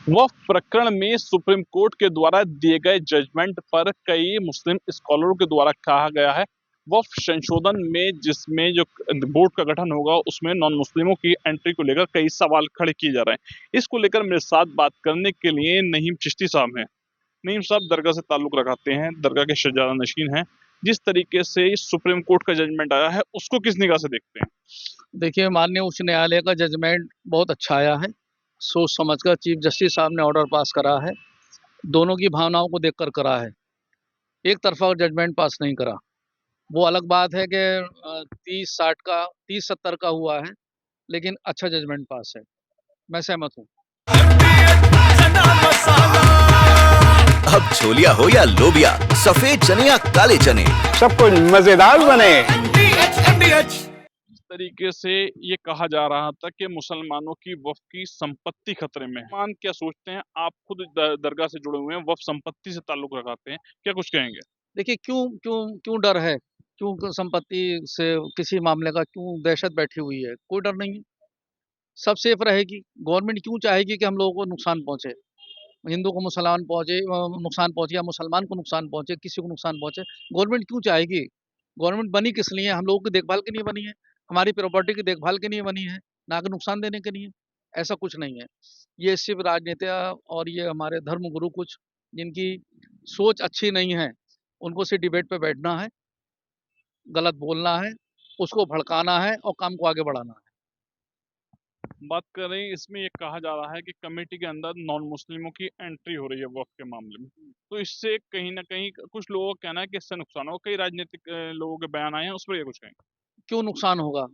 वक्फ प्रकरण में supreme court के द्वारा दिए गए जजमेंट पर कई मुस्लिम स्कॉलरों के द्वारा कहा गया है वक्फ संशोधन में जिसमें जो बोर्ड का गठन होगा उसमें नॉन मुस्लिमों की एंट्री को लेकर कई सवाल खड़े किए जा रहे हैं। इसको लेकर मेरे साथ बात करने के लिए नईम चिश्ती साहब हैं। नईम साहब दरगाह से ताल्लुक रखते हैं, दरगाह के शहजादा नशीन हैं। जिस तरीके से सुप्रीम कोर्ट का जजमेंट आया है उसको किस निगाह से देखते हैं? देखिए, माननीय उच्च न्यायालय का जजमेंट बहुत अच्छा आया है। सोच समझकर चीफ जस्टिस साहब ने ऑर्डर पास करा है, दोनों की भावनाओं को देखकर करा है। एक तरफा जजमेंट पास नहीं करा। वो अलग बात है कि 30-60 का 30-70 का हुआ है, लेकिन अच्छा जजमेंट पास है। मैं सहमत हूँ। अब छोलिया हो या लोबिया, सफेद चने या काले चने, सब कुछ मजेदार बने। इस तरीके से ये कहा जा रहा था कि मुसलमानों की वक्फ की संपत्ति खतरे में है। मान क्या सोचते हैं? आप खुद दरगाह से जुड़े हुए हैं, वक्फ संपत्ति से ताल्लुक रखते हैं, क्या कुछ कहेंगे? देखिए, क्यों क्यों क्यों डर है? क्यों संपत्ति से किसी मामले का क्यों दहशत बैठी हुई है? कोई डर नहीं है। सब सेफ रहेगी। गवर्नमेंट क्यों चाहेगी कि हम लोगों को नुकसान पहुंचे? हिंदू को मुसलमान पहुंचे, नुकसान पहुंचे, या मुसलमान को नुकसान पहुंचे, किसी को नुकसान पहुंचे? गवर्नमेंट क्यों चाहेगी? गवर्नमेंट बनी किस लिए? हम लोगों की देखभाल के लिए बनी है, हमारी प्रॉपर्टी की देखभाल के लिए बनी है, ना कि नुकसान देने के लिए। ऐसा कुछ नहीं है। ये सिर्फ राजनेता और ये हमारे धर्म गुरु कुछ जिनकी सोच अच्छी नहीं है, उनको सिर्फ डिबेट पे बैठना है, गलत बोलना है, उसको भड़काना है और काम को आगे बढ़ाना है। बात कर रहे हैं, इसमें ये कहा जा रहा है कि कमेटी के अंदर नॉन मुस्लिमों की एंट्री हो रही है वक्फ के मामले में, तो इससे कहीं ना कहीं कुछ लोगों का कहना है कि इससे नुकसान होगा। कई राजनीतिक लोगों के बयान आए हैं, उस पर ये कुछ कहेंगे? क्यों नुकसान होगा?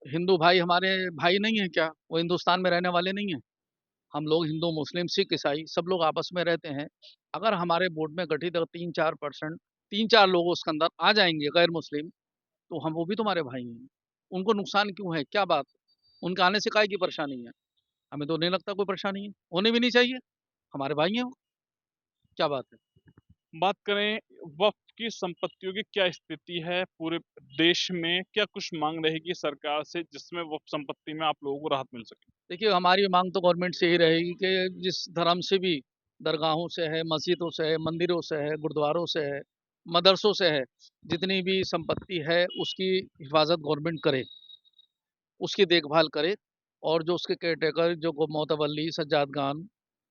हिंदू भाई हमारे भाई नहीं है क्या? वो हिंदुस्तान में रहने वाले नहीं हैं? हम लोग हिंदू, मुस्लिम, सिख, ईसाई सब लोग आपस में रहते हैं। अगर हमारे बोर्ड में गठित 3-4% 3-4 लोग उसके अंदर आ जाएंगे गैर मुस्लिम, तो हम वो भी तुम्हारे भाई हैं। उनको नुकसान क्यों है? क्या बात? उनके आने से काहे की परेशानी है? हमें तो नहीं लगता कोई परेशानी है, होनी भी नहीं चाहिए। हमारे भाई हैं वो, क्या बात है? बात करें वक्फ की संपत्तियों की क्या स्थिति है पूरे देश में, क्या कुछ मांग रहेगी सरकार से जिसमें वक्फ संपत्ति में आप लोगों को राहत मिल सके? देखिए, हमारी मांग तो गवर्नमेंट से ही रहेगी कि जिस धर्म से भी, दरगाहों से है, मस्जिदों से है, मंदिरों से है, गुरुद्वारों से है, मदरसों से है, जितनी भी संपत्ति है उसकी हिफाजत गवर्नमेंट करे, उसकी देखभाल करे, और जो उसके केयरटेकर, जो मोतवल्ली, सज्जादगान,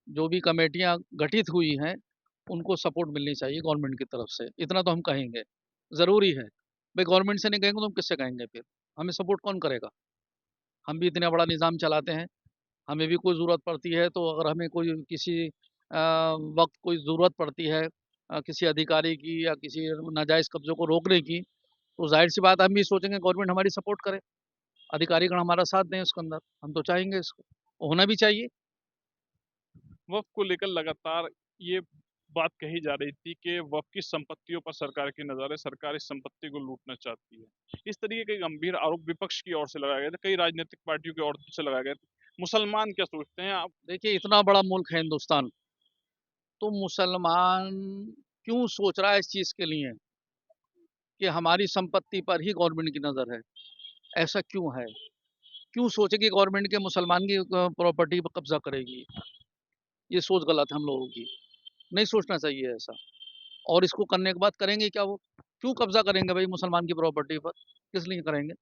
जो भी कमेटियां गठित हुई हैं, उनको सपोर्ट मिलनी चाहिए गवर्नमेंट की तरफ से। इतना तो हम कहेंगे, ज़रूरी है। भाई गवर्नमेंट से नहीं कहेंगे तो हम किससे कहेंगे फिर? हमें सपोर्ट कौन करेगा? हम भी इतना बड़ा निज़ाम चलाते हैं, हमें भी कोई ज़रूरत पड़ती है, तो अगर हमें कोई किसी वक़्त कोई ज़रूरत पड़ती है किसी अधिकारी की या किसी नाजायज़ कब्ज़ों को रोकने की, तो ज़ाहिर-सी बात है हम भी सोचेंगे गवर्नमेंट हमारी सपोर्ट करे, अधिकारीगण हमारा साथ दें उसके अंदर। हम तो चाहेंगे इसको, होना भी चाहिए। वक्फ को लेकर लगातार ये बात कही जा रही थी कि वक्फ की संपत्तियों पर सरकार की नजर है, सरकार इस संपत्ति को लूटना चाहती है। इस तरीके के गंभीर आरोप विपक्ष की ओर से लगाए गए थे, कई राजनीतिक पार्टियों की ओर से लगाए गए थे। मुसलमान क्या सोचते हैं आप? देखिए, इतना बड़ा मुल्क है हिंदुस्तान, तो मुसलमान क्यों सोच रहा है इस चीज़ के लिए कि हमारी संपत्ति पर ही गवर्नमेंट की नज़र है? ऐसा क्यों है? क्यों सोचे कि गवर्नमेंट के मुसलमान की प्रॉपर्टी पर कब्ज़ा करेगी? ये सोच गलत है हम लोगों की, नहीं सोचना चाहिए ऐसा। और इसको करने के बाद करेंगे क्या वो? क्यों कब्ज़ा करेंगे भाई मुसलमान की प्रॉपर्टी पर? किस लिए करेंगे?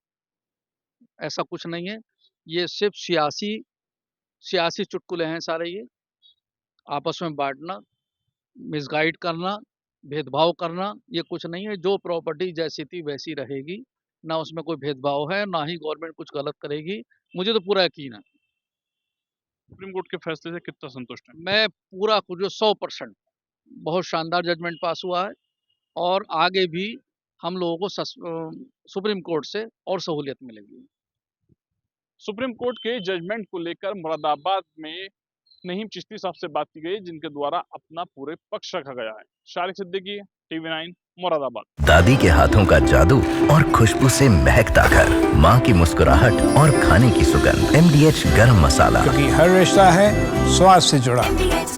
ऐसा कुछ नहीं है। ये सिर्फ़ सियासी चुटकुले हैं सारे ये। आपस में बाँटना, मिसगाइड करना, भेदभाव करना, ये कुछ नहीं है। जो प्रॉपर्टी जैसी थी वैसी रहेगी, ना उसमें कोई भेदभाव है, ना ही गवर्नमेंट कुछ गलत करेगी। मुझे तो पूरा यकीन है। सुप्रीम कोर्ट के फैसले से कितना संतुष्ट हैं? मैं पूरा कुछ 100% बहुत शानदार जजमेंट पास हुआ है, और आगे भी हम लोगों को सुप्रीम कोर्ट से और सहूलियत मिलेगी। सुप्रीम कोर्ट के जजमेंट को लेकर मुरादाबाद में नईम चिश्ती साहब से बात की गई, जिनके द्वारा अपना पूरे पक्ष रखा गया है। शारिक सिद्दीकी, TV9, मुरादाबाद। दादी के हाथों का जादू और खुशबू से महकता घर, माँ की मुस्कुराहट और खाने की सुगंध, MDH गरम मसाला। क्योंकि हर रिश्ता है स्वाद से जुड़ा।